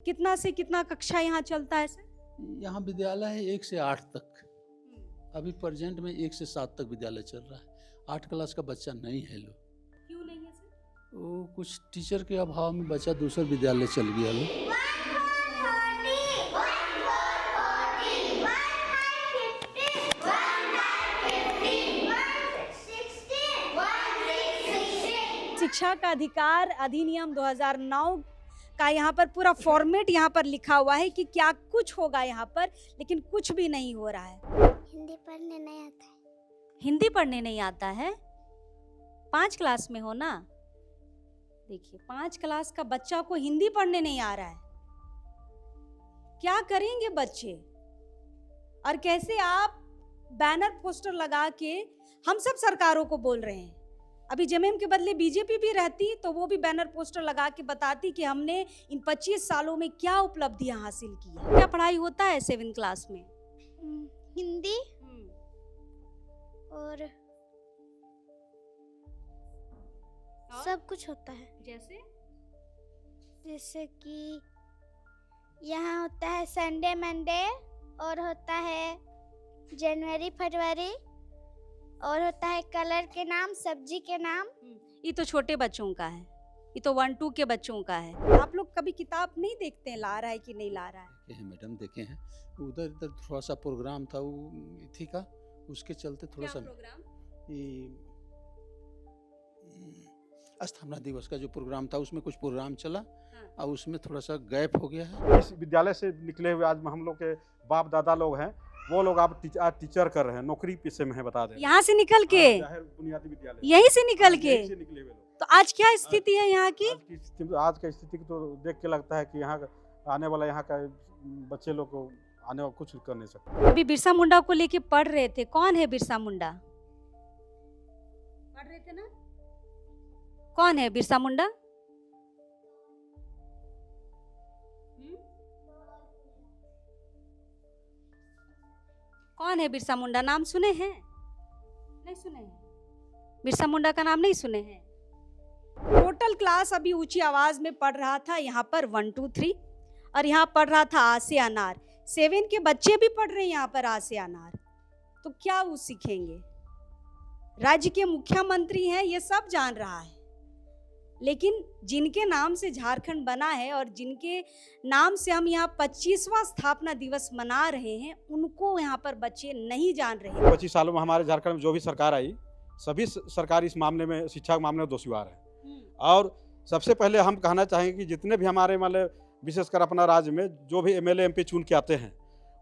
कितना से कितना कक्षा यहाँ चलता है सर? यहाँ विद्यालय है 1 से 8 तक। अभी प्रेजेंट में 1 से 7 तक विद्यालय चल रहा है। 8 क्लास का बच्चा नहीं है लो। क्यों नहीं है सर? वो कुछ टीचर के अभाव में बच्चा दूसरा विद्यालय चल गया लो। शिक्षा का अधिकार अधिनियम 2009 का यहाँ पर पूरा फॉर्मेट यहाँ पर लिखा हुआ है कि क्या कुछ होगा यहाँ पर, लेकिन कुछ भी नहीं हो रहा है। हिंदी पढ़ने नहीं आता है। हिंदी पढ़ने नहीं आता है? 5 क्लास में हो ना? देखिए 5 क्लास का बच्चा को हिंदी पढ़ने नहीं आ रहा है, क्या करेंगे बच्चे? और कैसे आप बैनर पोस्टर लगा के हम सब सरकारों को बोल रहे हैं, अभी जेएमएम के बदले बीजेपी भी रहती तो वो भी बैनर पोस्टर लगा के बताती कि हमने इन 25 सालों में क्या उपलब्धियां हासिल की है। क्या पढ़ाई होता है 7 क्लास में? हिंदी और सब कुछ होता है। जैसे कि यहाँ होता है संडे मंडे, और होता है जनवरी फरवरी, और होता है कलर के नाम, सब्जी के नाम। ये तो छोटे बच्चों का है, ये तो 1-2 के बच्चों का है। आप लोग कभी किताब नहीं देखते हैं, ला रहा है कि नहीं ला रहा है? देखे हैं मैडम, देखे हैं। उधर इधर थोड़ा सा प्रोग्राम था वो थी का, उसके चलते थोड़ा सा प्रोग्राम? ये स्थापना दिवस का जो प्रोग्राम था उसमें कुछ प्रोग्राम चला और उसमें थोड़ा सा गैप हो गया है। इस विद्यालय से निकले हुए आज हम लोग के बाप दादा लोग हैं, वो लोग आप टीचर कर रहे हैं, नौकरी पेशे में है, बता दें। यहाँ से निकल के? बुनियादी विद्यालय यहीं से निकल के? यहीं से निकले हुए लोग। तो आज क्या स्थिति है यहाँ की? आज की स्थिति तो देख के लगता है कि यहाँ आने वाला यहाँ का बच्चे लोग को आने वाला कुछ कर नहीं सकते। अभी बिरसा मुंडा को लेके पढ़ रहे थे, कौन है बिरसा मुंडा? पढ़ रहे थे ना? कौन है बिरसा मुंडा? कौन है बिरसा मुंडा? नाम सुने हैं? नहीं सुने हैं? बिरसा मुंडा का नाम नहीं सुने हैं? टोटल क्लास अभी ऊंची आवाज में पढ़ रहा था यहाँ पर 1 2 3, और यहाँ पढ़ रहा था आ से अनार। 7 के बच्चे भी पढ़ रहे हैं यहाँ पर आ से अनार, तो क्या वो सीखेंगे? राज्य के मुख्यमंत्री हैं, ये सब जान रहा है, लेकिन जिनके नाम से झारखंड बना है और जिनके नाम से हम यहाँ 25वां स्थापना दिवस मना रहे हैं, उनको यहाँ पर बच्चे नहीं जान रहे। 25 सालों में हमारे झारखंड में जो भी सरकार आई, सभी सरकार इस मामले में, शिक्षा के मामले में दोषीवार है। और सबसे पहले हम कहना चाहेंगे कि जितने भी हमारे मतलब विशेषकर अपना राज्य में जो भी एमएलए एमपी चुन के आते हैं,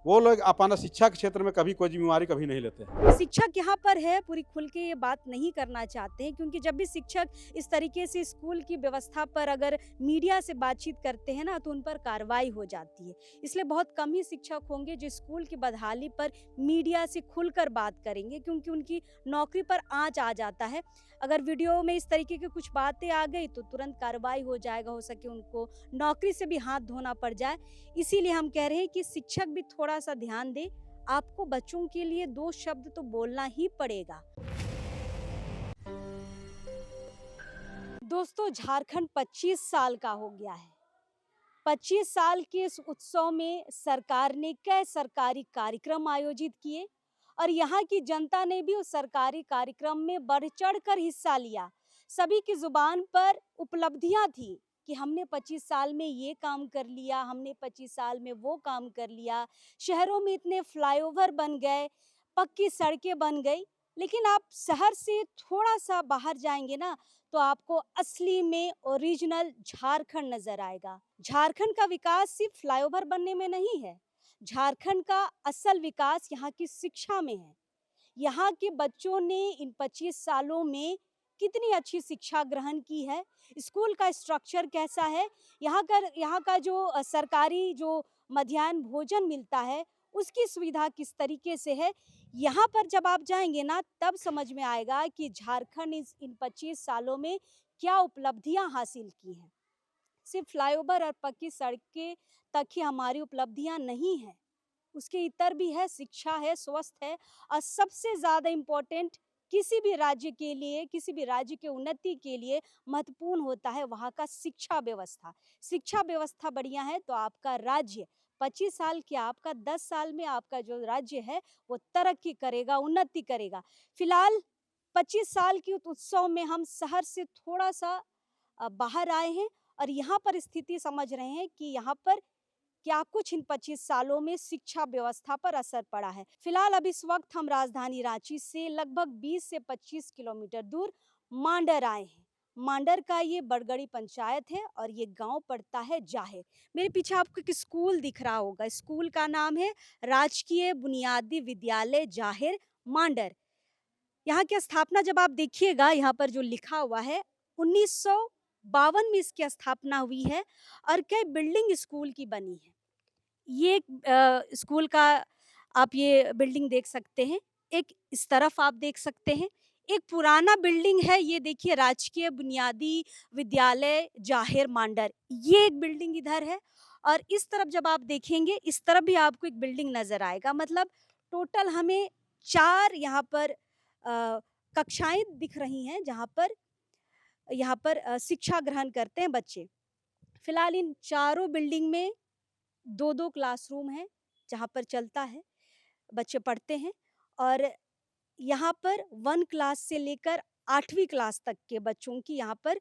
वो लोग अपना शिक्षा के क्षेत्र में कभी कोई जिम्मेवारी कभी नहीं लेते हैं। शिक्षक यहाँ पर है, पूरी खुल के ये बात नहीं करना चाहते हैं, क्योंकि जब भी शिक्षक इस तरीके से स्कूल की व्यवस्था पर अगर मीडिया से बातचीत करते हैं ना, तो उन पर कार्रवाई हो जाती है। इसलिए बहुत कम ही शिक्षक होंगे जो स्कूल की बदहाली पर मीडिया से खुलकर बात करेंगे, क्योंकि उनकी नौकरी पर आँच आ जाता है। अगर वीडियो में इस तरीके की कुछ बातें आ गई तो तुरंत कार्रवाई हो जाएगा, हो सके उनको नौकरी से भी हाथ धोना पड़ जाए। इसीलिए हम कह रहे हैं कि शिक्षक भी थोड़ा सा ध्यान दे। आपको बच्चों के लिए 2 शब्द तो बोलना ही पड़ेगा। दोस्तों, झारखंड 25 साल का हो गया है। 25 साल के इस उत्सव में सरकार ने कई सरकारी कार्यक्रम आयोजित किए और यहाँ की जनता ने भी उस सरकारी कार्यक्रम में बढ़ चढ़ कर हिस्सा लिया। सभी की जुबान पर उपलब्धियां थी कि हमने 25 साल में ये काम कर लिया, हमने 25 साल में वो काम कर लिया, शहरों में इतने फ्लाईओवर बन गए, पक्की सड़कें बन गई। लेकिन आप शहर से थोड़ा सा बाहर जाएंगे ना, तो आपको असली में ओरिजिनल झारखंड नजर आएगा। झारखंड का विकास सिर्फ फ्लाईओवर बनने में नहीं है, झारखंड का असल विकास यहाँ की शिक्षा में है। यहाँ के बच्चों ने इन 25 सालों में कितनी अच्छी शिक्षा ग्रहण की है, स्कूल का स्ट्रक्चर कैसा है, यहाँ का जो सरकारी जो मध्याह्न भोजन मिलता है उसकी सुविधा किस तरीके से है। यहाँ पर जब आप जाएंगे ना, तब समझ में आएगा कि झारखंड इन 25 सालों में क्या उपलब्धियां हासिल की हैं। सिर्फ फ्लाईओवर और पक्की सड़कें तक ही हमारी उपलब्धियां नहीं हैं, उसके इतर भी है, शिक्षा है, स्वास्थ्य है, और सबसे ज़्यादा इम्पोर्टेंट किसी भी राज्य के लिए, किसी भी राज्य के उन्नति के लिए महत्वपूर्ण होता है वहाँ का शिक्षा व्यवस्था। शिक्षा व्यवस्था बढ़िया है तो आपका राज्य 25 साल के, आपका 10 साल में आपका जो राज्य है वो तरक्की करेगा, उन्नति करेगा। फिलहाल 25 साल के उत्सव में हम शहर से थोड़ा सा बाहर आए हैं और यहाँ पर स्थिति समझ रहे हैं कि यहाँ पर क्या कुछ इन 25 सालों में शिक्षा व्यवस्था पर असर पड़ा है। फिलहाल अब इस वक्त हम राजधानी रांची से लगभग 20 से 25 किलोमीटर दूर मांडर आए हैं। मांडर का ये बड़गड़ी पंचायत है और ये गांव पड़ता है जाहिर। मेरे पीछे आपको एक स्कूल दिख रहा होगा, स्कूल का नाम है राजकीय बुनियादी विद्यालय जाहिर मांडर। यहाँ की स्थापना जब आप देखिएगा, यहाँ पर जो लिखा हुआ है 1952 में इसकी स्थापना हुई है और कई बिल्डिंग स्कूल की बनी है। ये एक स्कूल का आप ये बिल्डिंग देख सकते हैं, एक इस तरफ आप देख सकते हैं, एक पुराना बिल्डिंग है, ये देखिए राजकीय बुनियादी विद्यालय जाहिर मांडर, ये एक बिल्डिंग इधर है और इस तरफ जब आप देखेंगे इस तरफ भी आपको एक बिल्डिंग नजर आएगा। मतलब टोटल हमें 4 यहाँ पर कक्षाएं दिख रही हैं जहाँ पर यहाँ पर शिक्षा ग्रहण करते हैं बच्चे। फिलहाल इन चारों बिल्डिंग में 2-2 क्लासरूम हैं जहाँ पर चलता है, बच्चे पढ़ते हैं और यहाँ पर 1 क्लास से लेकर 8वीं क्लास तक के बच्चों की यहाँ पर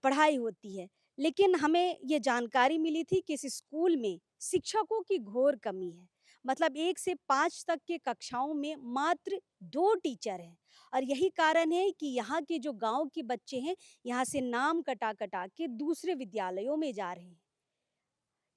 पढ़ाई होती है। लेकिन हमें ये जानकारी मिली थी कि इस स्कूल में शिक्षकों की घोर कमी है। मतलब 1 से 5 तक के कक्षाओं में मात्र 2 टीचर हैं और यही कारण है कि यहाँ के जो गांव के बच्चे हैं यहाँ से नाम कटा-कटा के दूसरे विद्यालयों में जा रहे हैं।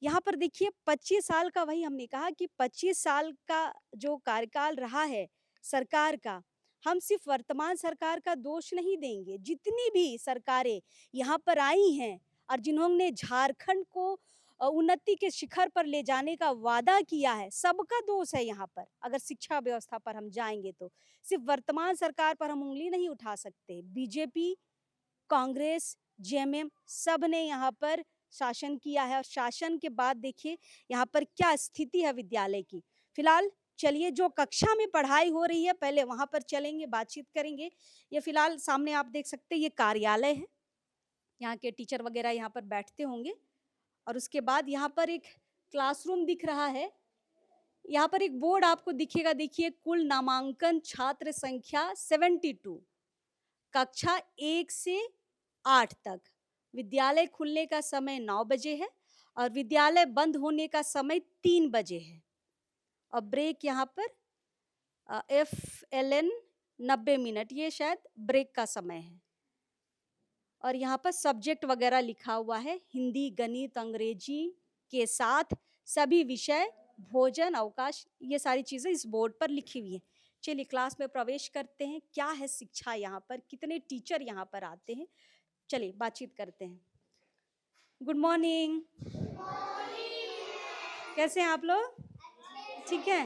यहाँ पर देखिए 25 साल का, वही हमने कहा कि 25 साल का जो कार्यकाल रहा है सरकार का, हम सिर्फ वर्तमान सरकार का दोष नहीं देंगे। जितनी भी सरकारें यहाँ पर आई हैं और जिन्होंने झारखंड को उन्नति के शिखर पर ले जाने का वादा किया है, सबका दोष है यहाँ पर। अगर शिक्षा व्यवस्था पर हम जाएंगे तो सिर्फ वर्तमान सरकार पर हम उंगली नहीं उठा सकते। बीजेपी, कांग्रेस, जेएमएम सब ने यहाँ पर शासन किया है और शासन के बाद देखिए यहाँ पर क्या स्थिति है विद्यालय की। फिलहाल चलिए जो कक्षा में पढ़ाई हो रही है पहले वहाँ पर चलेंगे, बातचीत करेंगे। ये फिलहाल सामने आप देख सकते हैं ये कार्यालय है, यहाँ के टीचर वगैरह यहाँ पर बैठते होंगे और उसके बाद यहाँ पर एक क्लासरूम दिख रहा है। यहाँ पर एक बोर्ड आपको दिखेगा, देखिए कुल नामांकन छात्र संख्या 72, कक्षा 1 से 8 तक। विद्यालय खुलने का समय 9 बजे है और विद्यालय बंद होने का समय 3 बजे है और ब्रेक यहाँ पर FLN 90 मिनट, ये शायद ब्रेक का समय है। और यहाँ पर सब्जेक्ट वगैरह लिखा हुआ है, हिंदी, गणित, अंग्रेजी के साथ सभी विषय, भोजन, अवकाश, ये सारी चीज़ें इस बोर्ड पर लिखी हुई हैं। चलिए क्लास में प्रवेश करते हैं। क्या है शिक्षा यहाँ पर, कितने टीचर यहाँ पर आते हैं, चलिए बातचीत करते हैं। Good morning. कैसे हैं आप लोग? ठीक है।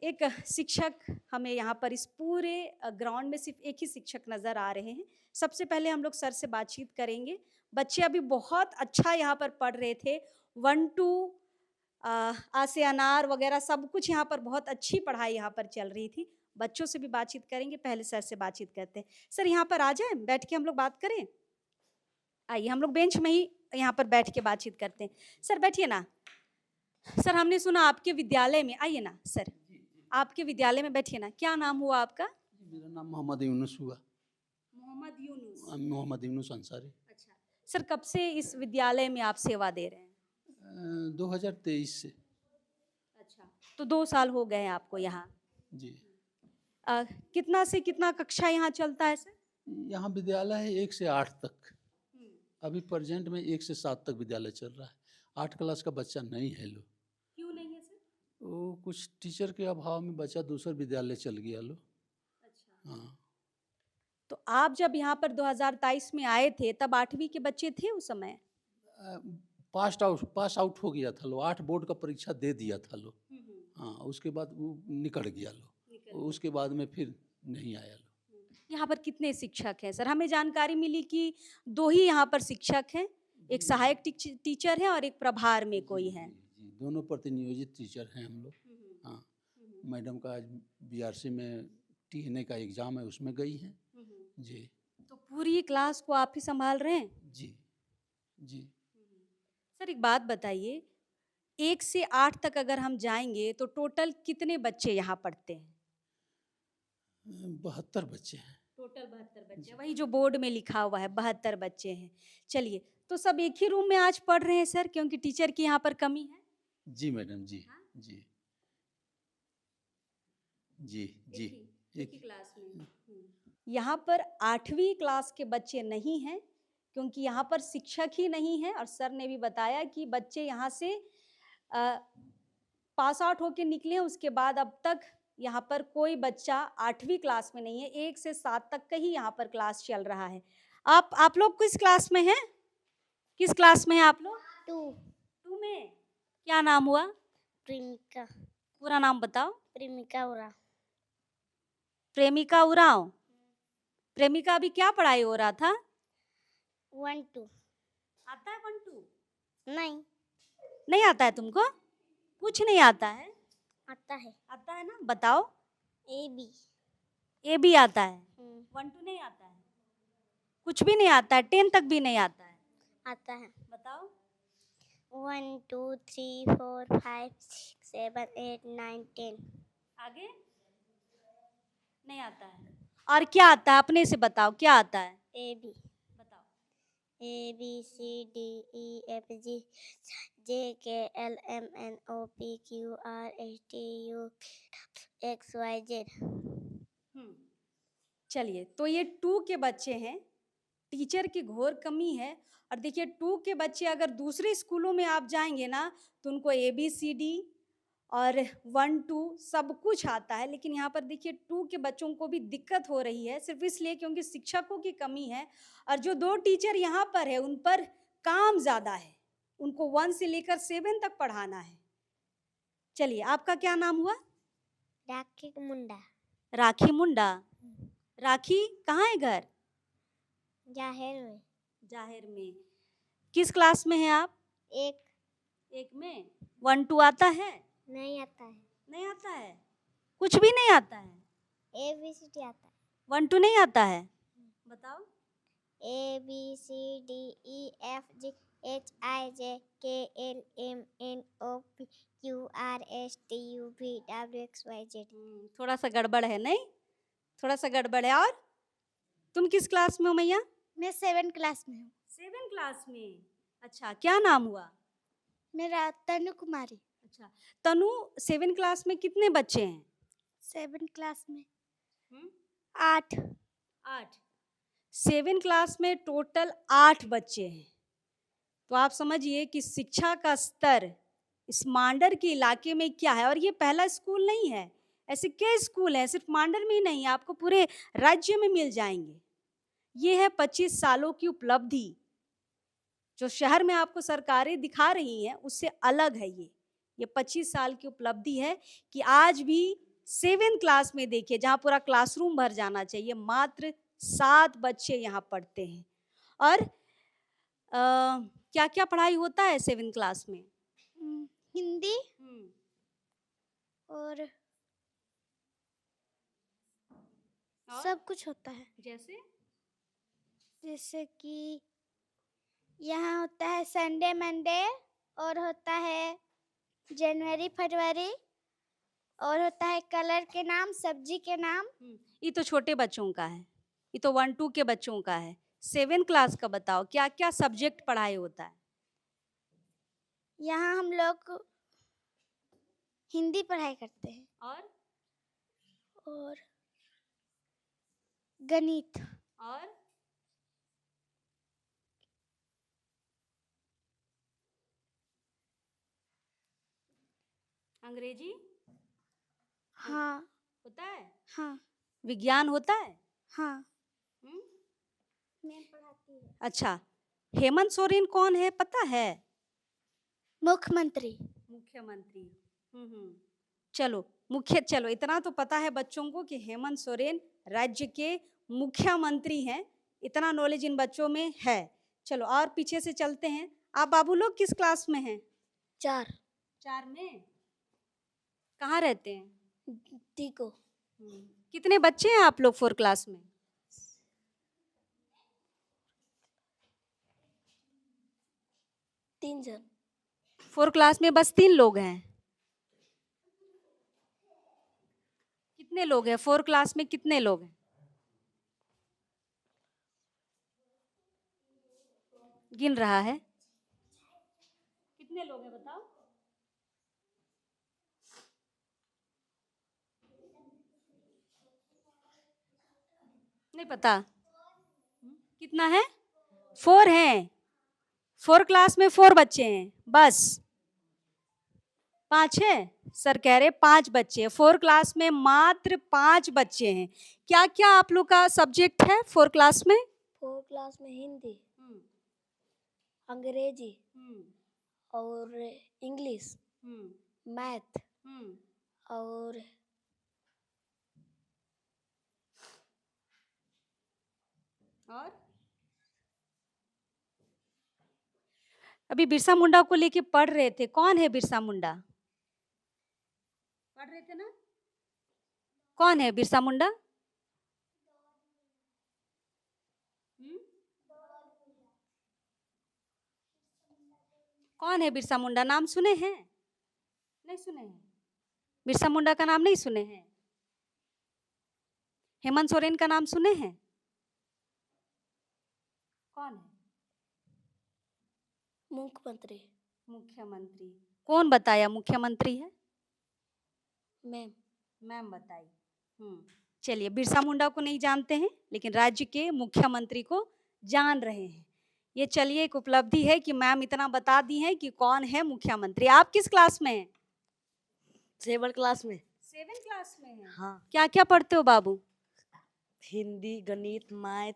एक शिक्षक हमें यहाँ पर इस पूरे ग्राउंड में सिर्फ एक ही शिक्षक नज़र आ रहे हैं। सबसे पहले हम लोग सर से बातचीत करेंगे। बच्चे अभी बहुत अच्छा यहाँ पर पढ़ रहे थे, 1 to आ से अनार वगैरह सब कुछ यहाँ पर बहुत अच्छी पढ़ाई यहाँ पर चल रही थी। बच्चों से भी बातचीत करेंगे, पहले सर से बातचीत करते हैं। सर यहाँ पर आ जाएं, बैठ के हम लोग बात करें। आइए हम लोग बेंच में ही यहाँ पर बैठ के बातचीत करते हैं। सर बैठिए ना। सर हमने सुना आपके विद्यालय में, आइए ना सर, आपके विद्यालय में बैठिए ना। क्या नाम हुआ आपका? मेरा नाम मोहम्मद यूनुस हुआ। मोहम्मद यूनुस। मोहम्मद यूनुस अंसारी। अच्छा सर, कब से इस विद्यालय में आप सेवा दे रहे हैं? 2023 से। अच्छा, तो 2 साल हो गए हैं आपको यहाँ जी। कितना से कितना कक्षा यहाँ चलता है सर? यहाँ विद्यालय है 1 से 8 तक। अभी प्रेजेंट में 1 से 7 तक विद्यालय चल रहा है। 8 क्लास का बच्चा नहीं है लो। क्यों नहीं है सर? वो कुछ टीचर के अभाव में बच्चा दूसरा विद्यालय चल गया लो। अच्छा हाँ। तो आप जब यहाँ पर 2023 में आए थे तब 8वीं के बच्चे थे उस समय? पास आउट हो गया था लो, 8 बोर्ड का परीक्षा दे दिया था लो। हाँ, उसके बाद वो निकल गया लो, उसके बाद में फिर नहीं आया लो। यहाँ पर कितने शिक्षक हैं सर? हमें जानकारी मिली कि 2 ही यहाँ पर शिक्षक हैं, एक सहायक टीचर है और एक प्रभार में कोई है। जी, दोनों प्रतिनियोजित टीचर हैं हम लोग। हाँ, मैडम का आज BRC में TNA का एग्ज़ाम है उसमें गई हैं। जी तो पूरी क्लास को आप ही संभाल रहे हैं? जी जी। सर एक बात बताइए, 1 से 8 तक अगर हम जाएँगे तो टोटल कितने बच्चे यहाँ पढ़ते हैं? 72 बच्चे हैं। टोटल 72 बच्चे, वही जो बोर्ड में लिखा हुआ है 72 बच्चे हैं। चलिए, तो सब एक ही रूम में आज पढ़ रहे हैं सर, क्योंकि टीचर की यहाँ पर कमी है? जी मैडम जी हाँ? जी जी जी। एक ही क्लास में। यहाँ पर 8वीं क्लास के बच्चे नहीं हैं, क्योंकि यहाँ पर शिक्षक ही नहीं है, और सर ने भी बताया कि बच्चे यहाँ से पास आउट होके निकले हैं, उसके बाद अब तक यहाँ पर कोई बच्चा 8वीं क्लास में नहीं है। 1 से 7 तक का ही यहाँ पर क्लास चल रहा है। आप लोग किस क्लास में हैं? किस क्लास में हैं आप लोग? 2 2 में। क्या नाम हुआ? प्रेमिका पूरा नाम बताओ। प्रेमिका उरा प्रेमिका उरांव। प्रेमिका अभी क्या पढ़ाई हो रहा था? 1 2 आता है 1 2? नहीं नहीं आता है तुमको? कुछ नहीं आता है? आता है आता है ना, बताओ। AB ए भी आता है, 1 2 नहीं आता है? कुछ भी नहीं आता है, 10 तक भी नहीं आता है? आता है बताओ। 1 2 3 4 5 6 7 8 9 10 आगे नहीं आता है। और क्या आता है, अपने से बताओ, क्या आता है? AB बताओ। A B C D E F G J K L M N O P Q R S T U X Y Z। चलिए, तो ये 2 के बच्चे हैं, टीचर की घोर कमी है। और देखिए 2 के बच्चे अगर दूसरे स्कूलों में आप जाएंगे ना, तो उनको ABCD और 1 2 सब कुछ आता है, लेकिन यहाँ पर देखिए 2 के बच्चों को भी दिक्कत हो रही है, सिर्फ इसलिए क्योंकि शिक्षकों की कमी है। और जो 2 टीचर यहाँ पर है उन पर काम ज़्यादा है, उनको 1 से लेकर 7 तक पढ़ाना है। चलिए, आपका क्या नाम हुआ? राखी मुंडा राखी मुंडा। राखी कहाँ है घर? जाहिर में जाहिर में। किस क्लास में हैं आप? एक 1 में। 1 2 आता है? नहीं आता है नहीं आता है, कुछ भी नहीं आता है? A B C D आता है 1 2 नहीं आता है? बताओ। A B C D E F G H I J K L M N O P Q R S T U V W X Y Z। थोड़ा सा गड़बड़ है, नहीं? थोड़ा सा गड़बड़ है। और तुम किस क्लास में हो मैया? मैं 7 क्लास में हूँ। 7 क्लास में। अच्छा, क्या नाम हुआ? मेरा तनु कुमारी। अच्छा, तनु 7 क्लास में कितने बच्चे हैं? 7 क्लास में 8। 7 क्लास में टोटल 8 बच्चे हैं। तो आप समझिए कि शिक्षा का स्तर इस मांडर के इलाके में क्या है। और ये पहला स्कूल नहीं है, ऐसे कई स्कूल हैं, सिर्फ मांडर में ही नहीं, आपको पूरे राज्य में मिल जाएंगे। ये है 25 सालों की उपलब्धि। जो शहर में आपको सरकारें दिखा रही हैं उससे अलग है ये 25 साल की उपलब्धि है कि आज भी 7 क्लास में देखिए, जहाँ पूरा क्लासरूम भर जाना चाहिए, मात्र 7 बच्चे यहाँ पढ़ते हैं। और क्या क्या पढ़ाई होता है 7 क्लास में? हिंदी और सब कुछ होता है। जैसे कि यहाँ होता है संडे मंडे, और होता है जनवरी फरवरी, और होता है कलर के नाम, सब्जी के नाम। ये तो छोटे बच्चों का है, ये तो 1 2 के बच्चों का है। 7 क्लास का बताओ, क्या क्या सब्जेक्ट पढ़ाई होता है? यहाँ हम लोग हिंदी पढ़ाई करते हैं और गणित और अंग्रेजी हाँ होता है? हाँ विज्ञान होता है? हाँ हम्म? मैं पढ़ाती हूँ। अच्छा, हेमंत सोरेन कौन है पता है? मुख्यमंत्री। चलो इतना तो पता है बच्चों को कि हेमंत सोरेन राज्य के मुख्यमंत्री हैं, इतना नॉलेज इन बच्चों में है। चलो और पीछे से चलते हैं। आप बाबू लोग किस क्लास में हैं? 4 में। कहाँ रहते हैं? टीको कितने बच्चे हैं आप लोग 4 क्लास में? 3 जन। 4 क्लास में बस 3 लोग हैं। कितने लोग हैं 4 क्लास में, कितने लोग हैं? गिन रहा है। कितने लोग हैं बताओ? नहीं पता। कितना है? 4 हैं। 4 क्लास में 4 बच्चे हैं बस। 5 है? सर कह रहे 5 बच्चे हैं। 4 क्लास में मात्र 5 बच्चे हैं। क्या क्या आप लोग का सब्जेक्ट है 4 क्लास में? 4 क्लास में हिंदी, अंग्रेजी और इंग्लिश, मैथ और अभी बिरसा मुंडा को लेके पढ़ रहे थे। कौन है बिरसा मुंडा? पढ़ रहे थे ना? कौन है बिरसा मुंडा? कौन है बिरसा मुंडा? नाम सुने हैं? नहीं सुने हैं? बिरसा मुंडा का नाम नहीं सुने हैं? हेमंत सोरेन का नाम सुने हैं? कौन है? मुख्यमंत्री। मुख्यमंत्री। कौन बताया मुख्यमंत्री है? मैम बताई। चलिए, बिरसा मुंडा को नहीं जानते हैं लेकिन राज्य के मुख्यमंत्री को जान रहे हैं। ये चलिए एक उपलब्धि है कि मैम इतना बता दी है कि कौन है मुख्यमंत्री। आप किस क्लास में हैं? 7 क्लास में। 7 क्लास में हैं। हाँ, क्या क्या पढ़ते हो बाबू? हिंदी, गणित, मैथ,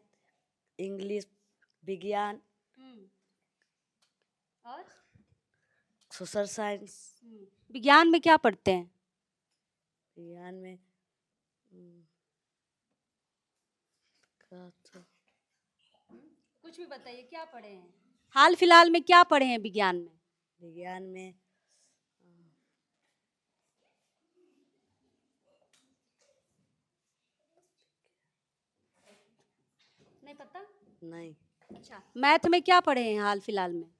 इंग्लिश, विज्ञान और सोशल साइंस। विज्ञान में क्या पढ़ते हैं? विज्ञान में क्या तो कुछ भी बताइए, क्या पढ़े हैं? हाल फिलहाल में क्या पढ़े हैं विज्ञान में? विज्ञान में नहीं पता? नहीं। अच्छा, मैथ में क्या पढ़े हैं हाल फिलहाल में?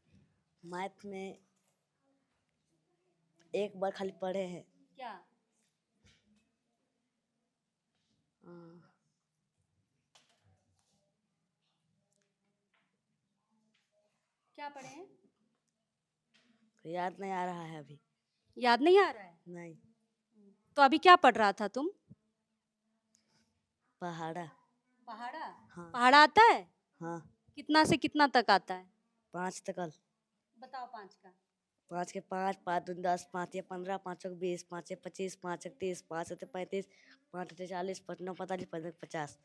मैथ में एक बार खाली पढ़े हैं। क्या? क्या पढ़े हैं? याद नहीं आ रहा है अभी। याद नहीं आ रहा है? नहीं। तो अभी क्या पढ़ रहा था तुम? पहाड़ा। पहाड़ा? हाँ। पहाड़ा आता है? हाँ, कितना से कितना तक आता है? 5 तक। बताओ 5 का। 5 के 5, 5 दूनी 10, 5 या 15, 5 20, 5 या 25, 5 या 30, 5 या 35, 5 या 40, 5 9 45, 5 50।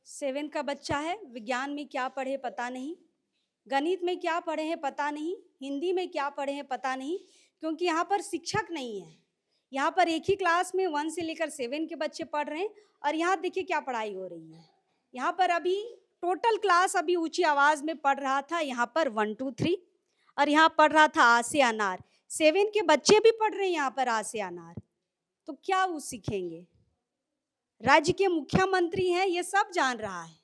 7 का बच्चा है। विज्ञान में क्या पढ़े पता नहीं, गणित में क्या पढ़े हैं पता नहीं, हिंदी में क्या पढ़े हैं पता नहीं, क्योंकि यहाँ पर शिक्षक नहीं है। यहाँ पर एक ही क्लास में 1 से लेकर 7 के बच्चे पढ़ रहे हैं। और यहाँ देखिए क्या पढ़ाई हो रही है। यहाँ पर अभी टोटल क्लास अभी ऊंची आवाज में पढ़ रहा था। यहाँ पर 1 2 3 और यहाँ पढ़ रहा था आ से अनार। 7 के बच्चे भी पढ़ रहे हैं यहाँ पर आ से अनार। तो क्या वो सीखेंगे? राज्य के मुख्यमंत्री हैं, ये सब जान रहा है,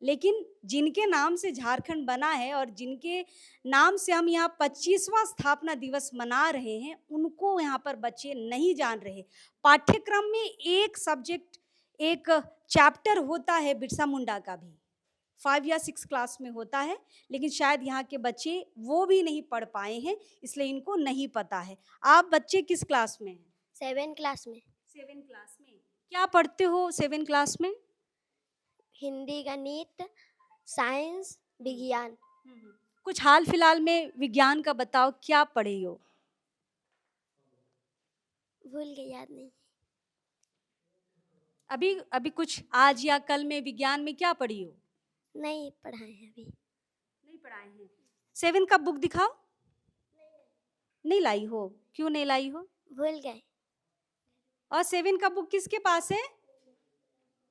लेकिन जिनके नाम से झारखंड बना है और जिनके नाम से हम यहाँ 25वां स्थापना दिवस मना रहे हैं, उनको यहाँ पर बच्चे नहीं जान रहे। पाठ्यक्रम में एक सब्जेक्ट, एक चैप्टर होता है बिरसा मुंडा का भी, 5 या 6 क्लास में होता है, लेकिन शायद यहाँ के बच्चे वो भी नहीं पढ़ पाए हैं, इसलिए इनको नहीं पता है। आप बच्चे किस क्लास में हैं? 7 क्लास में। 7 क्लास में। क्या पढ़ते हो 7 क्लास में? हिंदी, गणित, साइंस, विज्ञान। कुछ हाल फिलहाल में विज्ञान का बताओ, क्या पढ़े हो? भूल गए, याद नहीं। अभी अभी कुछ आज या कल में विज्ञान में क्या पढ़ी हो? नहीं पढ़ाए हैं अभी। नहीं पढ़ाए हैं। 7 का बुक दिखाओ। नहीं लाई हो? क्यों नहीं लाई हो? भूल गए। और 7 का बुक किसके पास है?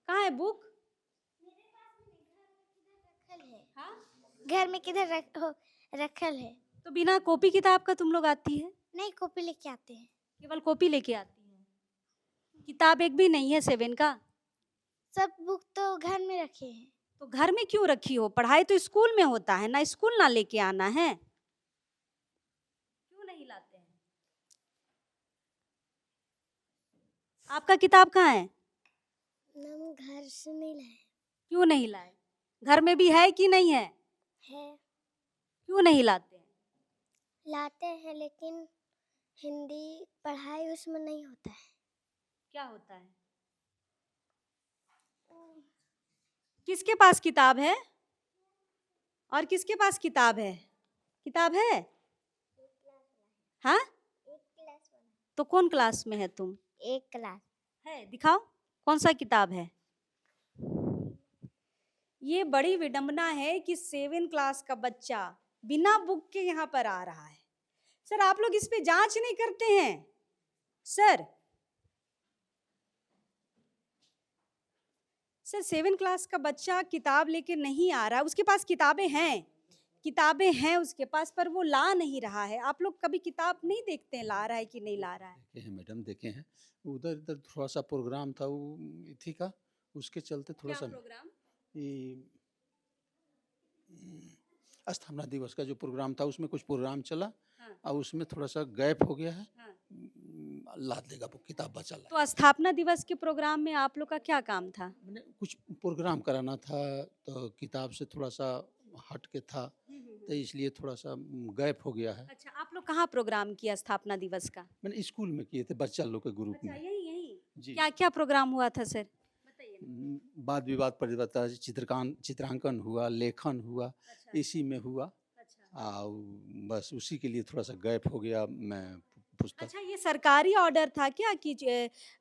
कहाँ है बुक? हाँ? घर में किधर रखल है। तो बिना कॉपी किताब का तुम लोग आती है? नहीं, कॉपी लेके आते हैं। केवल कॉपी लेके आती है। किताब एक भी नहीं है 7 का? सब बुक तो घर में रखे हैं। तो घर में क्यों रखी हो? पढ़ाई तो स्कूल में होता है ना, स्कूल ना लेके आना है? क्यों नहीं लाते हैं? आपका किताब कहाँ है? हम घर से नहीं लाए। क्यों नहीं लाए? घर में भी है कि नहीं है? है, क्यों नहीं लाते हैं? लाते हैं लेकिन हिंदी पढ़ाई उसमें नहीं होता है। क्या होता है? किसके पास किताब है? और किसके पास किताब है? किताब है? हाँ? तो कौन क्लास में है तुम? एक क्लास। है, दिखाओ कौन सा किताब है। ये बड़ी विडंबना है कि 7 क्लास का बच्चा बिना बुक के यहाँ पर आ रहा है। सर आप लोग इस पे जांच नहीं करते हैं सर? सर 7 क्लास का बच्चा किताब लेके नहीं आ रहा है, उसके पास किताबें हैं उसके पास, पर वो ला नहीं रहा है। आप लोग कभी किताब नहीं देखते हैं ला रहा है कि नहीं ला रहा है? देखे हैं मैडम, देखे हैं। उधर इधर थोड़ा सा प्रोग्राम था वो इथी का, उसके चलते थोड़ा क्या सा प्रोग्राम? ये स्थापना दिवस का जो प्रोग्राम था उसमें कुछ प्रोग्राम चला हाँ, और उसमें थोड़ा सा गैप हो गया है। हाँ। लाद देगा वो किताब बचा ला। तो स्थापना दिवस के प्रोग्राम में आप लोग का क्या काम था? मैंने कुछ प्रोग्राम कराना था तो किताब से थोड़ा सा हट के था, तो इसलिए थोड़ा सा गैप हो गया है। अच्छा, आप लोग कहाँ प्रोग्राम किया स्थापना दिवस का? मैंने स्कूल में किए थे बच्चा लोग के ग्रुप अच्छा, में। यही जी। क्या क्या प्रोग्राम हुआ था सर? बताइए ना। वाद विवाद प्रतियोगिता, चित्रांकन हुआ, लेखन हुआ, अच्छा, इसी में हुआ। अच्छा। और बस उसी के लिए थोड़ा सा गैप हो गया। मैं पुस्तक अच्छा, ये सरकारी ऑर्डर था क्या कि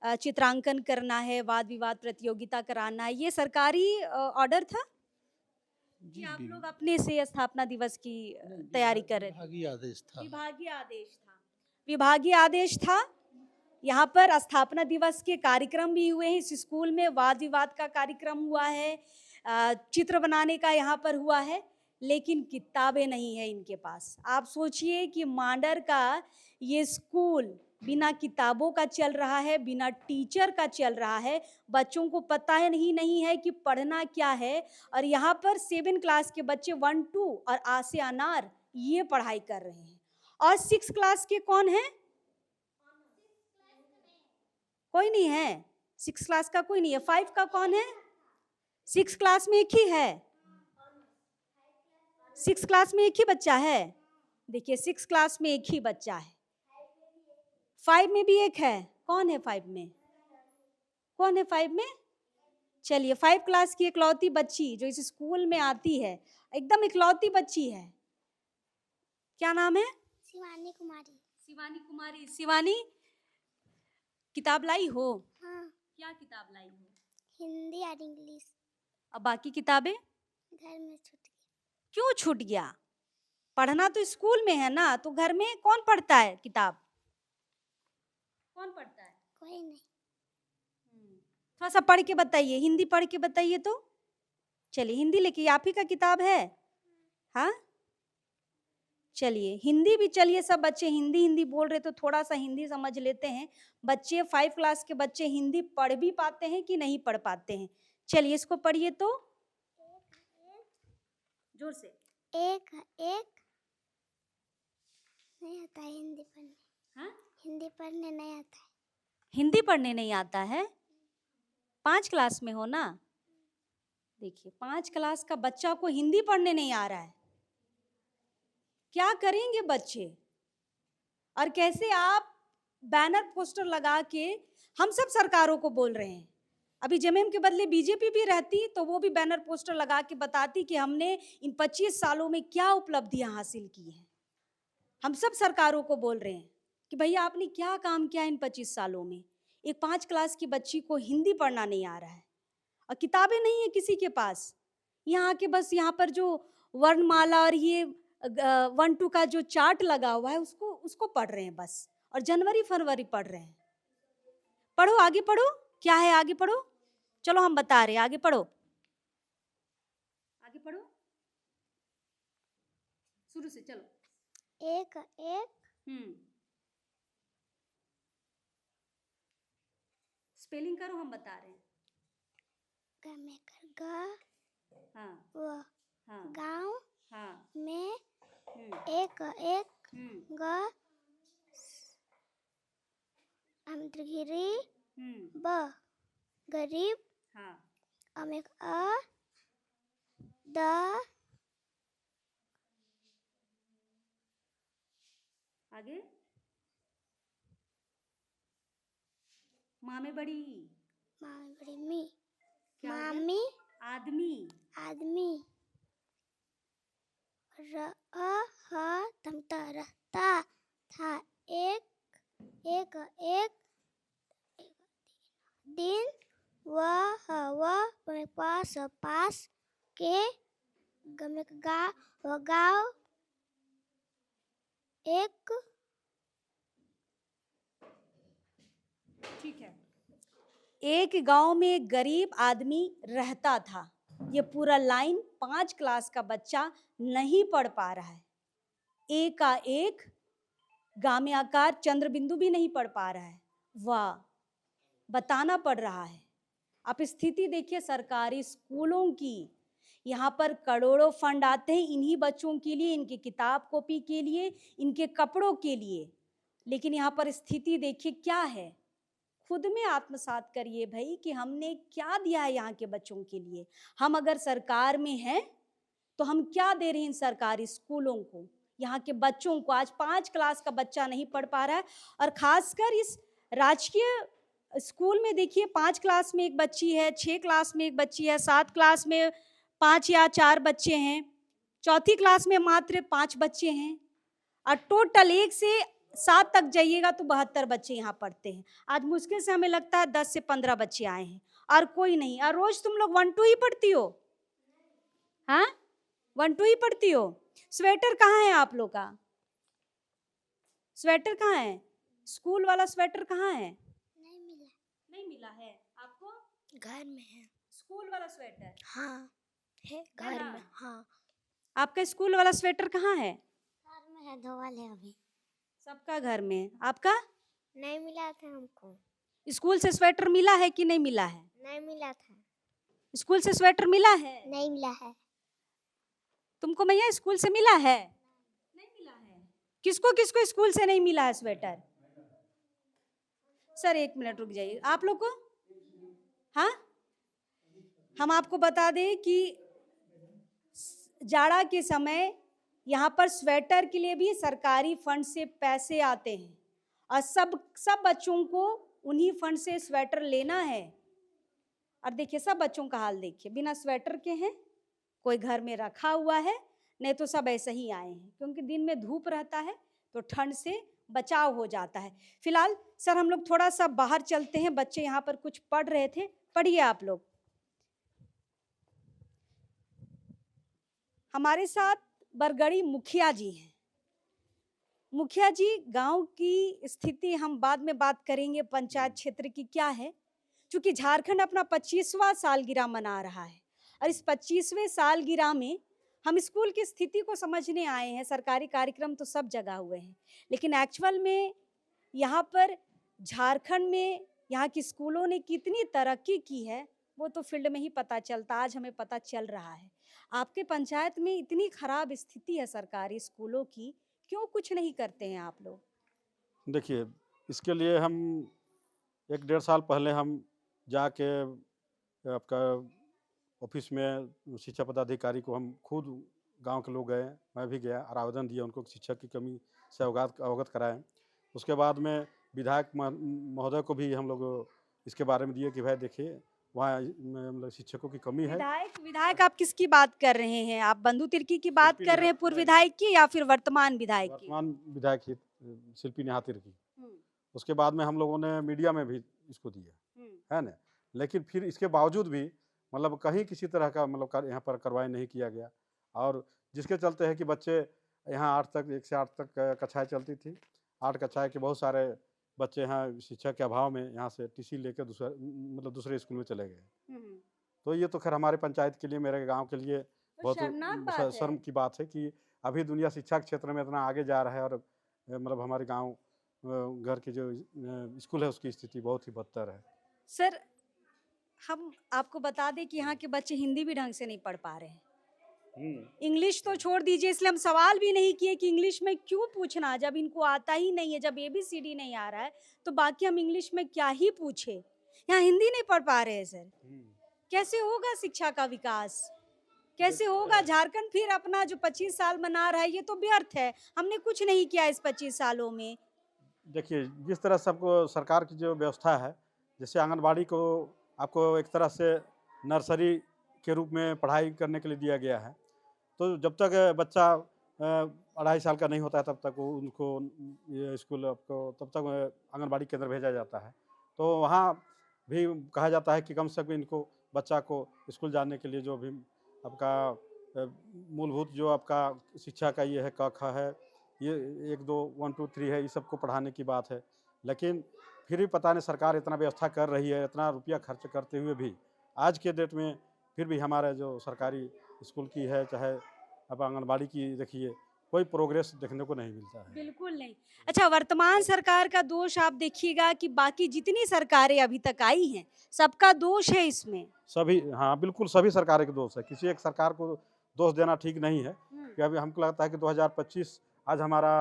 चित्रांकन करना है, वाद विवाद प्रतियोगिता कराना है, ये सरकारी ऑर्डर था कि जी आप लोग अपने से स्थापना दिवस की तैयारी कर रहे थे? विभागीय आदेश था। विभागीय आदेश था। विभागीय आदेश था। यहाँ पर स्थापना दिवस के कार्यक्रम भी हुए हैं। इस स्कूल में वाद विवाद का कार्यक्रम हुआ है, चित्र बनाने का यहाँ पर हुआ है, लेकिन किताबें नहीं है इनके पास। आप सोचिए कि मांडर का ये स्कूल बिना किताबों का चल रहा है, बिना टीचर का चल रहा है। बच्चों को पता है नहीं है कि पढ़ना क्या है, और यहाँ पर 7 क्लास के बच्चे 1 2 और आ से अनार ये पढ़ाई कर रहे हैं। और 6 क्लास के कौन है? कोई नहीं है। 6 क्लास का कोई नहीं है। 5 का कौन है? 6 क्लास में एक ही है। 6 क्लास में एक ही बच्चा है। देखिए 6 क्लास में एक ही बच्चा है। 5 में भी एक है। कौन है 5 में? कौन है 5 में? चलिए 5 क्लास की इकलौती बच्ची जो इस स्कूल में आती है, एकदम इकलौती बच्ची है, क्या नाम है? शिवानी कुमारी। शिवानी कुमारी। शिवानी, किताब लाई हो? हाँ, क्या किताब लाई हो? हिंदी और इंग्लिश। अब बाकी किताबें घर में छूट गई। क्यों छूट गया? पढ़ना तो स्कूल में है ना, तो घर में कौन पढ़ता है किताब? कौन पढ़ता है? कोई नहीं। थोड़ा सा पढ़ के बताइए, हिंदी पढ़ के बताइए तो। चलिए हिंदी लेके, आप ही का किताब है? हाँ, चलिए हिंदी भी, चलिए सब बच्चे हिंदी हिंदी बोल रहे तो थोड़ा सा हिंदी समझ लेते हैं। बच्चे 5 क्लास के बच्चे हिंदी पढ़ भी पाते हैं कि नहीं पढ़ पाते हैं? चलिए इसको पढ़िए तो जोर से। एक नहीं आता है हिंदी पढ़ने। हाँ? हिंदी पढ़ने नहीं आता है। हिंदी पढ़ने नहीं आता है? 5 क्लास में हो ना? देखिए 5 क्लास का बच्चा को हिंदी पढ़ने नहीं आ रहा है, क्या करेंगे बच्चे? और कैसे आप बैनर पोस्टर लगा के हम सब सरकारों को बोल रहे हैं। अभी जेएमएम के बदले बीजेपी भी रहती तो वो भी बैनर पोस्टर लगा के बताती कि हमने इन 25 सालों में क्या उपलब्धियां हासिल की हैं। हम सब सरकारों को बोल रहे हैं कि भैया आपने क्या काम किया इन 25 सालों में। एक 5 क्लास की बच्ची को हिंदी पढ़ना नहीं आ रहा है और किताबें नहीं है किसी के पास। यहाँ के बस यहाँ पर जो वर्णमाला और ये 1 2 का जो चार्ट लगा हुआ है उसको पढ़ रहे हैं बस, और जनवरी फरवरी पढ़ रहे हैं। पढ़ो, आगे पढ़ो, क्या है आगे पढ़ो। चलो हम बता रहे हैं, आगे पढ़ो, आगे पढ़ो, शुरू से चलो। एक स्पेलिंग करो, हम बता रहे हैं। ग में ग हाँ व हाँ गाँव हाँ। में हम्म एक हम्म ग अमदगिरी हम्म। ब गरीब हाँ अमेक द आगे। माँ में बड़ी मामी बड़ी मी क्या हो गया? मामी आदमी। आदमी र ह तमता रहता था एक दिन वह पास के गाँव एक ठीक है। एक गांव में एक गरीब आदमी रहता था। ये पूरा लाइन 5 क्लास का बच्चा नहीं पढ़ पा रहा है। एक का एक गामे आकार चंद्र बिंदु भी नहीं पढ़ पा रहा है। वाह, बताना पड़ रहा है। आप स्थिति देखिए सरकारी स्कूलों की। यहाँ पर करोड़ों फंड आते हैं इन्हीं बच्चों के लिए, इनकी किताब कॉपी के लिए, इनके कपड़ों के लिए। लेकिन यहाँ पर स्थिति देखिए क्या है। खुद में आत्मसात करिए भाई कि हमने क्या दिया है यहाँ के बच्चों के लिए। हम अगर सरकार में हैं तो हम क्या दे रहे हैं इन सरकारी स्कूलों को, यहाँ के बच्चों को। आज 5 क्लास का बच्चा नहीं पढ़ पा रहा है। और खासकर इस राजकीय स्कूल में देखिए 5 क्लास में एक बच्ची है, 6 क्लास में एक बच्ची है, 7 क्लास में 5 या 4 बच्चे हैं, चौथी क्लास में मात्र 5 बच्चे हैं। और टोटल 1 से 7 तक जाइएगा तो 72 बच्चे यहाँ पढ़ते हैं। आज मुश्किल से हमें लगता है 10 से 15 बच्चे आए हैं और कोई नहीं। और रोज तुम लोग 1 2 ही पढ़ती हो? हाँ, 1 2 ही पढ़ती हो? स्वेटर कहाँ है आप लोग का? स्वेटर कहाँ है? स्कूल वाला स्वेटर कहाँ है? नहीं मिला है आपको? घर में है। स्कूल वाला स्वेटर हाँ है है घर ना? में। हाँ आपका स्कूल वाला स्वेटर कहाँ है? घर में है, धोवल है अभी। सबका घर में। आपका नहीं मिला था हमको। स्कूल से स्वेटर मिला है कि नहीं मिला है? नहीं मिला था। स्कूल से स्वेटर मिला है? नहीं मिला है। तुमको मैया स्कूल से मिला है? नहीं मिला है। किसको किसको स्कूल से नहीं मिला है स्वेटर? सर 1 मिनट रुक जाइए। आप लोग को? हाँ, हम आपको बता दें कि जाड़ा के समय यहाँ पर स्वेटर के लिए भी सरकारी फंड से पैसे आते हैं और सब बच्चों को उन्हीं फंड से स्वेटर लेना है। और देखिए सब बच्चों का हाल देखिए, बिना स्वेटर के हैं, कोई घर में रखा हुआ है, नहीं तो सब ऐसे ही आए हैं। क्योंकि दिन में धूप रहता है तो ठंड से बचाव हो जाता है। फिलहाल सर हम लोग थोड़ा सा बाहर चलते हैं। बच्चे यहाँ पर कुछ पढ़ रहे थे, पढ़िए आप लोग। हमारे साथ बरगड़ी मुखिया जी हैं। मुखिया जी, गांव की स्थिति हम बाद में बात करेंगे, पंचायत क्षेत्र की क्या है, क्योंकि झारखंड अपना 25वां सालगिरह मना रहा है। और इस 25वें सालगिरह में हम स्कूल की स्थिति को समझने आए हैं। सरकारी कार्यक्रम तो सब जगह हुए हैं, लेकिन एक्चुअल में यहाँ पर झारखंड में यहाँ की स्कूलों ने कितनी तरक्की की है वो तो फील्ड में ही पता चलता। आज हमें पता चल रहा है। आपके पंचायत में इतनी खराब स्थिति है सरकारी स्कूलों की, क्यों कुछ नहीं करते हैं आप लोग? देखिए, इसके लिए हम 1 डेढ़ साल पहले हम जाके आपका ऑफिस में शिक्षा पदाधिकारी को हम खुद गांव के लोग गए, मैं भी गया और आवेदन दिया उनको शिक्षक की कमी से अवगत कराएं। उसके बाद में विधायक महोदय को भी हम लोग इसके बारे में दिए कि भाई देखिए वहाँ मतलब शिक्षकों की कमी है। विधायक आप किसकी बात कर रहे हैं? आप बंधु तिर्की की बात कर रहे हैं, पूर्व विधायक की, या फिर वर्तमान विधायक की? वर्तमान विधायक ही शिल्पी नेहा तिर्की। उसके बाद में हम लोगों ने मीडिया में भी इसको दिया है ना, लेकिन फिर इसके बावजूद भी मतलब कहीं किसी तरह का मतलब यहाँ पर कार्रवाई नहीं किया गया। और जिसके चलते है कि बच्चे यहाँ 8 तक 1 से 8 तक कक्षाएं चलती थी। 8 कक्षाएं के बहुत सारे बच्चे यहाँ शिक्षा के अभाव में यहाँ से टीसी लेकर दूसरे स्कूल में चले गए। तो ये तो खैर हमारे पंचायत के लिए, मेरे गाँव के लिए बहुत शर्म की बात है कि अभी दुनिया शिक्षा के क्षेत्र में इतना आगे जा रहा है और मतलब हमारे गाँव घर के जो स्कूल है उसकी स्थिति बहुत ही बदतर है। सर, हम आपको बता दें कि यहाँ के बच्चे हिंदी भी ढंग से नहीं पढ़ पा रहे हैं। इंग्लिश तो छोड़ दीजिए, इसलिए हम सवाल भी नहीं किए कि इंग्लिश में क्यों पूछना, जब इनको आता ही नहीं है, जब ABCD नहीं आ रहा है तो बाकी हम इंग्लिश में क्या ही पूछे। यहाँ हिंदी नहीं पढ़ पा रहे हैं सर। कैसे होगा शिक्षा का विकास, कैसे होगा? झारखंड फिर अपना जो 25 साल मना रहा है ये तो व्यर्थ है, हमने कुछ नहीं किया इस 25 सालों में। देखिए, जिस तरह सबको सरकार की जो व्यवस्था है, जैसे आंगनबाड़ी को आपको एक तरह से नर्सरी के रूप में पढ़ाई करने के लिए दिया गया है, तो जब तक बच्चा 2.5 साल का नहीं होता है तब तक वो उनको ये स्कूल आपको तब तक आंगनबाड़ी केंद्र भेजा जाता है। तो वहाँ भी कहा जाता है कि कम से कम इनको बच्चा को स्कूल जाने के लिए जो भी आपका मूलभूत जो आपका शिक्षा का ये है, क ख है, ये 1 2 1 2 3 है, ये सबको पढ़ाने की बात है। लेकिन फिर भी पता नहीं सरकार इतना व्यवस्था कर रही है, इतना रुपया खर्च करते हुए भी आज के डेट में फिर भी हमारा जो सरकारी स्कूल की है, चाहे अब आंगनबाड़ी की देखिए, कोई प्रोग्रेस देखने को नहीं मिलता है। बिल्कुल नहीं। अच्छा, वर्तमान सरकार का दोष आप देखिएगा कि बाकी जितनी सरकारें अभी तक आई हैं सबका दोष है इसमें। सभी, हाँ बिल्कुल, सभी सरकारों के दोष है, किसी एक सरकार को दोष देना ठीक नहीं है। कि अभी हमको लगता है कि 2025 आज हमारा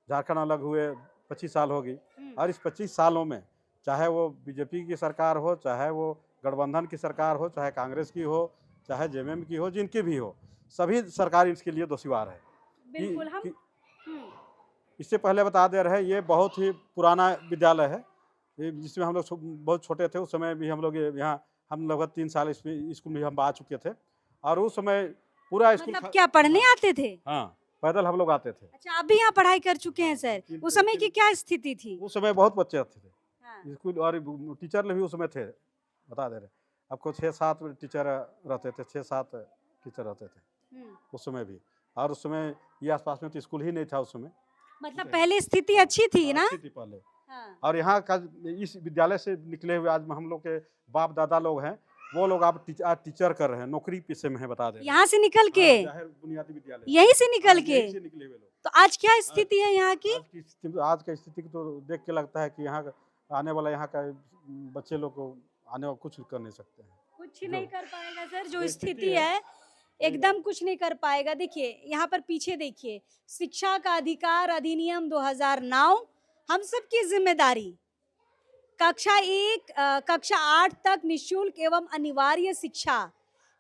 झारखंड अलग हुए 25 साल हो गई, और इस 25 सालों में चाहे वो बीजेपी की सरकार हो, चाहे वो गठबंधन की सरकार हो, चाहे कांग्रेस की हो, चाहे जेएमएम की हो, जिनकी भी हो, सभी सरकार इसके लिए दोषीवार है। बिल्कुल हम इससे पहले बता दे रहे हैं, ये बहुत ही पुराना विद्यालय है, जिसमें हम लोग बहुत छोटे थे उस समय भी हम लोग यहाँ हम लगभग 3 साल इसमें स्कूल में हम आ चुके थे, और उस समय पूरा स्कूल मतलब क्या पढ़ने आते थे? हाँ, पैदल हम लोग आते थे। अच्छा, आप भी यहाँ पढ़ाई कर चुके हैं सर। उस समय की क्या स्थिति थी? उस समय बहुत बच्चे आते थे हाँ। स्कूल, और टीचर भी उस समय थे, बता दे रहे आपको, 6-7 टीचर रहते थे, 6-7 टीचर रहते थे उस समय भी। और उस समय ये आसपास में तो स्कूल ही नहीं था उस समय, मतलब पहले स्थिति अच्छी थी ना? अच्छी थी पहले। हाँ। और यहाँ का इस विद्यालय से निकले हुए आज हम लोग के बाप दादा लोग हैं, वो लोग आप टीचर कर रहे हैं, नौकरी पेशे में है, बता दें। यहाँ से निकल के, बुनियादी विद्यालय यहीं से निकल के, यहीं से निकले हुए लोग। तो आज क्या स्थिति है यहाँ की? आज की स्थिति को तो देख के लगता है कि यहाँ आने वाला यहाँ का बच्चे लोग को आने वाला कुछ कर नहीं सकते हैं, कुछ नहीं कर पाएगा सर। जो स्थिति है एकदम कुछ नहीं कर पाएगा। देखिए यहाँ पर पीछे देखिए, शिक्षा का अधिकार अधिनियम 2009 हम सब की जिम्मेदारी, कक्षा 8 तक निशुल्क एवं अनिवार्य शिक्षा,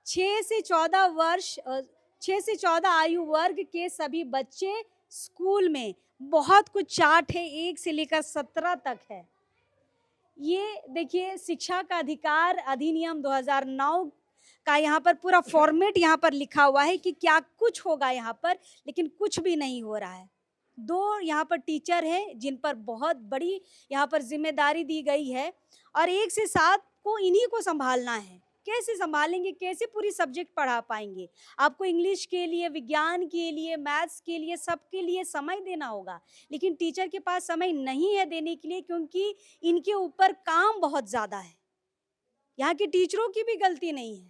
6 से 14 आयु वर्ग के सभी बच्चे स्कूल में। बहुत कुछ चार्ट है, 1 से लेकर 17 तक है। ये देखिए शिक्षा का अधिकार अधिनियम 2009 का यहाँ पर पूरा फॉर्मेट यहाँ पर लिखा हुआ है कि क्या कुछ होगा यहाँ पर, लेकिन कुछ भी नहीं हो रहा है। 2 यहाँ पर टीचर हैं जिन पर बहुत बड़ी यहाँ पर जिम्मेदारी दी गई है, और 1 से 7 को इन्हीं को संभालना है। कैसे संभालेंगे, कैसे पूरी सब्जेक्ट पढ़ा पाएंगे? आपको इंग्लिश के लिए, विज्ञान के लिए, मैथ्स के लिए, सबके लिए समय देना होगा, लेकिन टीचर के पास समय नहीं है देने के लिए, क्योंकि इनके ऊपर काम बहुत ज़्यादा है। यहाँ के टीचरों की भी गलती नहीं है,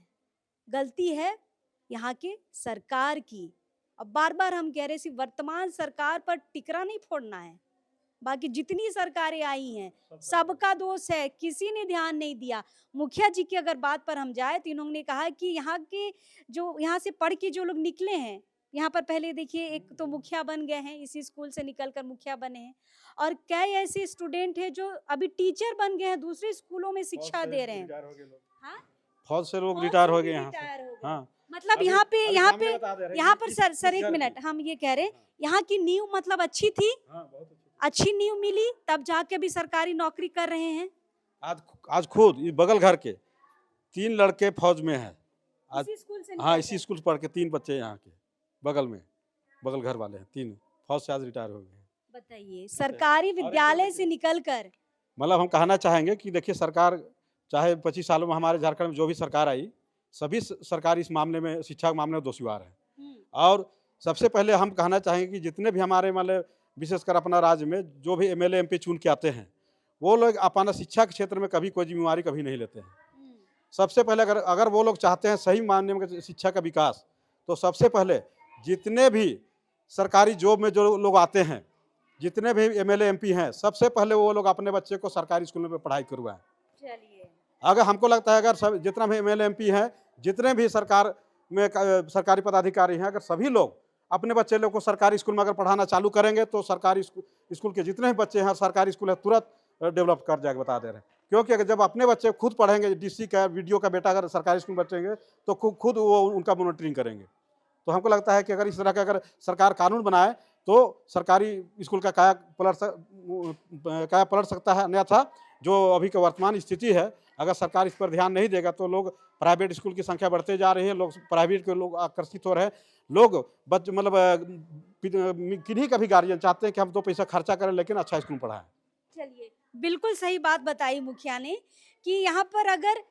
गलती है यहाँ के सरकार की। अब बार बार हम कह रहे हैं, सिर्फ वर्तमान सरकार पर टिकरा नहीं फोड़ना है, बाकी जितनी सरकारें आई हैं सबका दोष है, किसी ने ध्यान नहीं दिया। मुखिया जी की अगर बात पर हम जाए तो इन्होंने कहा कि यहाँ के जो यहाँ से पढ़ के जो लोग निकले हैं, यहाँ पर पहले देखिए एक तो मुखिया बन गए हैं, इसी स्कूल से निकलकर मुखिया बने हैं, और कई ऐसे स्टूडेंट हैं जो अभी टीचर बन गए हैं, दूसरे स्कूलों में शिक्षा दे रहे हैं। हाँ? फौज से लोग रिटायर हो गए यहाँ से। हाँ, मतलब यहाँ पर सर एक मिनट, हम ये कह रहे हैं यहाँ की नींव मतलब अच्छी थी, अच्छी नींव मिली तब जाके भी सरकारी नौकरी कर रहे हैं। आज खुद बगल घर के 3 लड़के फौज में हैं आज। इसी स्कूल से हाँ, इसी स्कूल पढ़ के 3 बच्चे यहाँ के बगल में, बगल घर वाले हैं, 3 फौज से आज रिटायर हो गए। बताइए, सरकारी विद्यालय से निकलकर, मतलब हम कहना चाहेंगे कि देखिए, सरकार चाहे 25 सालों में हमारे झारखंड में जो भी सरकार आई, सभी सरकार इस मामले में, शिक्षा के मामले में दोषीवार है। और सबसे पहले हम कहना चाहेंगे कि जितने भी हमारे मतलब विशेषकर अपना राज्य में जो भी MLA MP चुन के आते हैं, वो लोग अपना शिक्षा के क्षेत्र में कभी कोई जिम्मेवारी कभी नहीं लेते हैं। सबसे पहले अगर वो लोग चाहते हैं सही मायने में शिक्षा का विकास, तो सबसे पहले जितने भी सरकारी जॉब में जो लोग आते हैं, जितने भी MLA MP हैं, सबसे पहले वो लोग अपने बच्चे को सरकारी स्कूल में पढ़ाई करवाएं। चलिए अगर हमको लगता है अगर सब जितना भी एमएलए एमपी हैं, जितने भी सरकार में सरकारी पदाधिकारी हैं, अगर सभी लोग अपने बच्चे लोग को सरकारी स्कूल में अगर पढ़ाना चालू करेंगे तो सरकारी स्कूल के जितने भी बच्चे हैं सरकारी स्कूल है तुरंत डेवलप कर जाएगा, बता दे रहे हैं। क्योंकि अगर जब अपने बच्चे खुद पढ़ेंगे, डीसी का वीडियो का बेटा अगर सरकारी स्कूल में बचेंगे तो खुद वो उनका मॉनिटरिंग करेंगे। तो हमको लगता है कि अगर इस तरह का अगर सरकार कानून बनाए तो सरकारी स्कूल का काया पलट सकता है। अन्यथा जो अभी का वर्तमान स्थिति है, अगर सरकार इस पर ध्यान नहीं देगा तो लोग प्राइवेट स्कूल की संख्या बढ़ते जा रही है, लोग प्राइवेट के लोग आकर्षित हो रहे हैं। लोग मतलब किन्हीं का भी गार्जियन चाहते हैं कि हम 2 पैसा खर्चा करें लेकिन अच्छा स्कूल पढ़ाएं। चलिए, बिल्कुल सही बात बताई मुखिया ने कि यहाँ पर अगर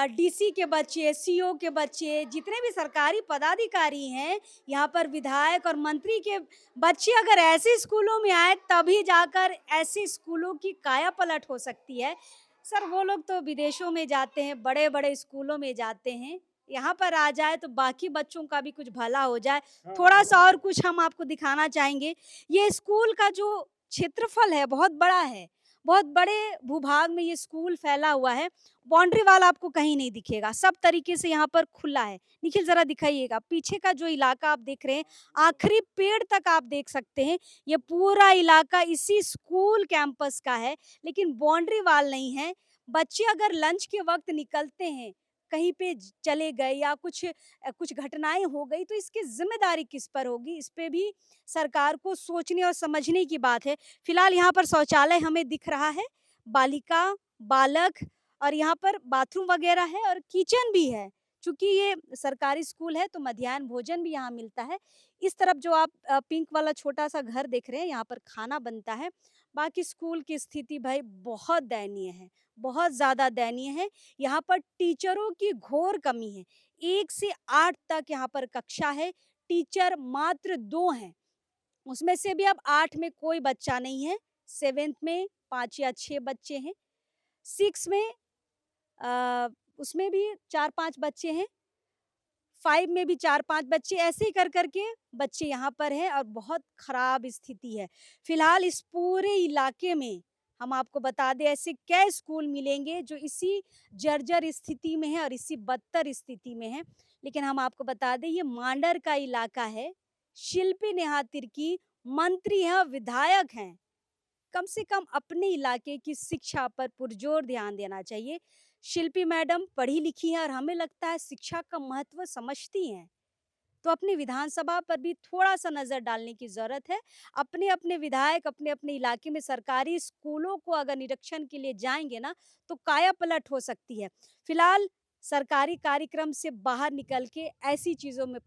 डीसी के बच्चे, सीओ के बच्चे, जितने भी सरकारी पदाधिकारी हैं, यहाँ पर विधायक और मंत्री के बच्चे अगर ऐसे स्कूलों में आए तभी जाकर ऐसे स्कूलों की काया पलट हो सकती है। सर, वो लोग तो विदेशों में जाते हैं, बड़े-बड़े स्कूलों में जाते हैं, यहाँ पर आ जाए तो बाकी बच्चों का भी कुछ भला हो जाए। थोड़ा-सा और कुछ हम आपको दिखाना चाहेंगे। ये स्कूल का जो क्षेत्रफल है बहुत बड़ा है, बहुत बड़े भूभाग में ये स्कूल फैला हुआ है। बाउंड्री वाल आपको कहीं नहीं दिखेगा, सब तरीके से यहाँ पर खुला है। निखिल ज़रा दिखाइएगा, पीछे का जो इलाका आप देख रहे हैं, आखिरी पेड़ तक आप देख सकते हैं। ये पूरा इलाका इसी स्कूल कैंपस का है, लेकिन बाउंड्री वाल नहीं है। बच्चे अगर लंच के वक़्त निकलते हैं, कहीं पे चले गए या कुछ घटनाएँ हो गई, तो इसकी ज़िम्मेदारी किस पर होगी? इस पे भी सरकार को सोचने और समझने की बात है। फिलहाल यहाँ पर शौचालय हमें दिख रहा है, बालिका, बालक और यहाँ पर बाथरूम वगैरह है और किचन भी है। चूँकि ये सरकारी स्कूल है तो मध्याह्न भोजन भी यहाँ मिलता है। इस तरफ जो आप पिंक वाला छोटा-सा घर देख रहे हैं, यहाँ पर खाना बनता है। बाकी स्कूल की स्थिति भाई बहुत दयनीय है, बहुत ज़्यादा दयनीय है। यहाँ पर टीचरों की घोर कमी है। 1 से 8 तक यहाँ पर कक्षा है, टीचर मात्र 2 हैं। उसमें से भी अब 8 में कोई बच्चा नहीं है, 7th में 5 या 6 बच्चे हैं, 6 में उसमें भी 4-5 बच्चे हैं, 5 में भी 4-5 बच्चे, ऐसे ही कर के बच्चे यहाँ पर हैं और बहुत खराब स्थिति है। फिलहाल इस पूरे इलाके में हम आपको बता दें ऐसे कई स्कूल मिलेंगे जो इसी जर्जर स्थिति में है और इसी बदतर स्थिति में है। लेकिन हम आपको बता दें ये मांडर का इलाका है, शिल्पी नेहा तिर्की मंत्री हैं और विधायक हैं। कम से कम अपने इलाके की शिक्षा पर पुरजोर ध्यान देना चाहिए। शिल्पी मैडम पढ़ी लिखी हैं और हमें लगता है शिक्षा का महत्व समझती हैं। तो अपनी विधानसभा पर भी थोड़ा-सा नज़र डालने की ज़रूरत है। अपने-अपने विधायक अपने-अपने इलाके में सरकारी स्कूलों को अगर निरीक्षण के लिए जाएँगे ना, तो काया पलट हो सकती है। फिलहाल सरकारी कार्यक्रम से बाहर निकल के ऐसी चीज़ों में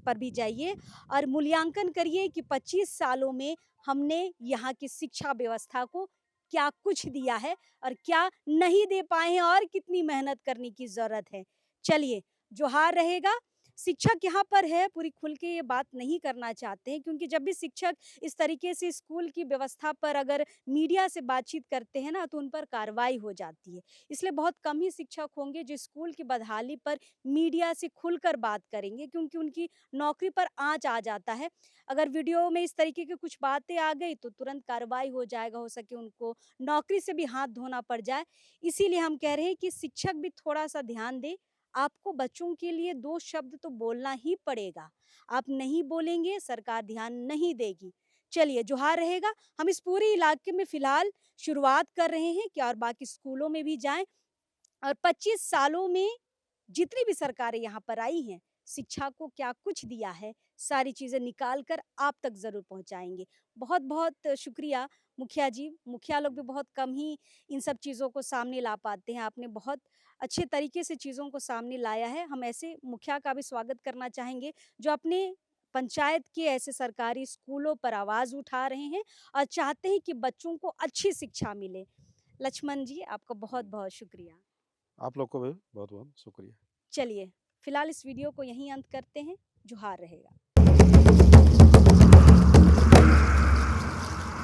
पर भी जाइए और मूल्यांकन करिए कि 25 सालों में हमने यहाँ की शिक्षा व्यवस्था को क्या कुछ दिया है और क्या नहीं दे पाए हैं और कितनी मेहनत करने की ज़रूरत है। चलिए, जोहार रहेगा। शिक्षक यहाँ पर है, पूरी खुल के ये बात नहीं करना चाहते हैं क्योंकि जब भी शिक्षक इस तरीके से स्कूल की व्यवस्था पर अगर मीडिया से बातचीत करते हैं ना, तो उन पर कार्रवाई हो जाती है। इसलिए बहुत कम ही शिक्षक होंगे जो स्कूल की बदहाली पर मीडिया से खुलकर बात करेंगे क्योंकि उनकी नौकरी पर आँच आ जाता है। अगर वीडियो में इस तरीके की कुछ बातें आ गई तो तुरंत कार्रवाई हो जाएगा, हो सके उनको नौकरी से भी हाथ धोना पड़ जाए। इसीलिए हम कह रहे हैं कि शिक्षक भी थोड़ा-सा ध्यान दें। आपको बच्चों के लिए 2 शब्द तो बोलना ही पड़ेगा। आप नहीं बोलेंगे, सरकार ध्यान नहीं देगी। चलिए, जोहार रहेगा। हम इस पूरे इलाके में फ़िलहाल शुरुआत कर रहे हैं कि और बाकी स्कूलों में भी जाएँ और 25 सालों में जितनी भी सरकारें यहाँ पर आई हैं, शिक्षा को क्या कुछ दिया है, सारी चीज़ें निकाल कर आप तक ज़रूर पहुँचाएँगे। बहुत-बहुत शुक्रिया मुखिया जी। मुखिया लोग भी बहुत कम ही इन सब चीज़ों को सामने ला पाते हैं। आपने बहुत अच्छे तरीके से चीज़ों को सामने लाया है। हम ऐसे मुखिया का भी स्वागत करना चाहेंगे, जो अपने पंचायत के ऐसे सरकारी स्कूलों पर आवाज़ उठा रहे हैं और चाहते हैं कि बच्चों को अच्छी शिक्षा मिले। लक्ष्मण जी, आपका बहुत-बहुत शुक्रिया। आप लोग को भी बहुत-बहुत शुक्रिया। चलिए, फिलहाल इस वीडियो को यहीं अंत करते हैं। जोहार रहेगा।